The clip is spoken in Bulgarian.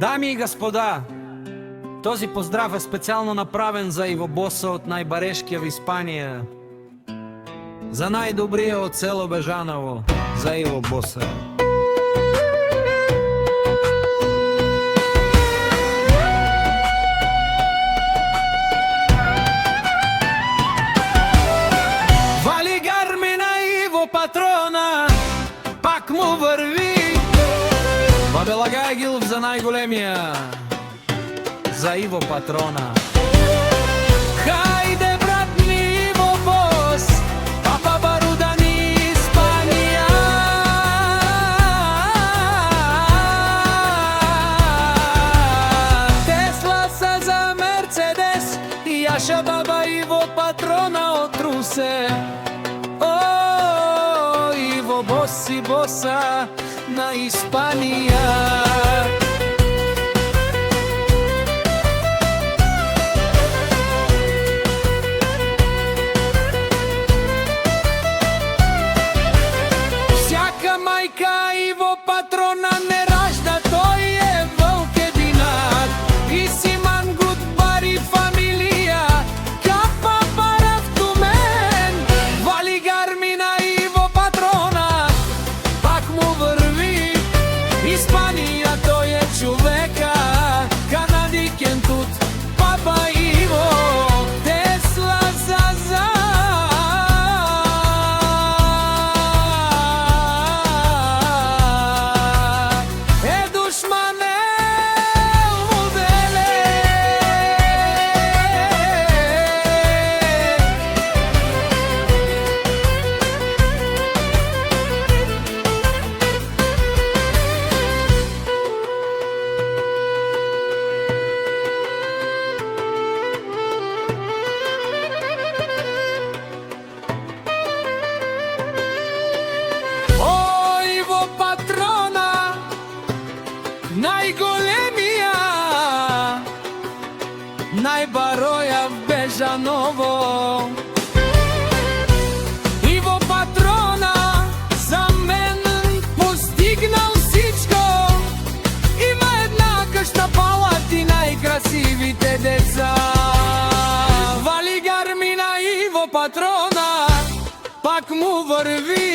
Дами и господа, този поздрав е специално направен за Иво Боса от най-барешкия в Испания. За най-добрия от село Бежаново, за Иво Боса. Вали гарми на Иво патрона, пак му върви. Бабела Гайгилов за най-големия, за Иво патрона. Хайде, брат ми, Иво Бос, папа Баруда ни Испания. Тесла са за Мерцедес, яша баба Иво патрона от Русе. О, Иво Бос и Боса на Испания. Всяка майка Иво патрона не ражда, той е вълк единак. И си мангут бари фамилия, капа пара в тумен. Вали гарми на Иво патрона, пак му върви. Испания, той е човека, канадикен тут, папа Иво. Тесла за най-големия, най-бароя в Бежаново. Иво патрона за мен постигнал всичко. Има една къща палат и най-красивите деца. Вали гарми на Иво патрона, пак му върви.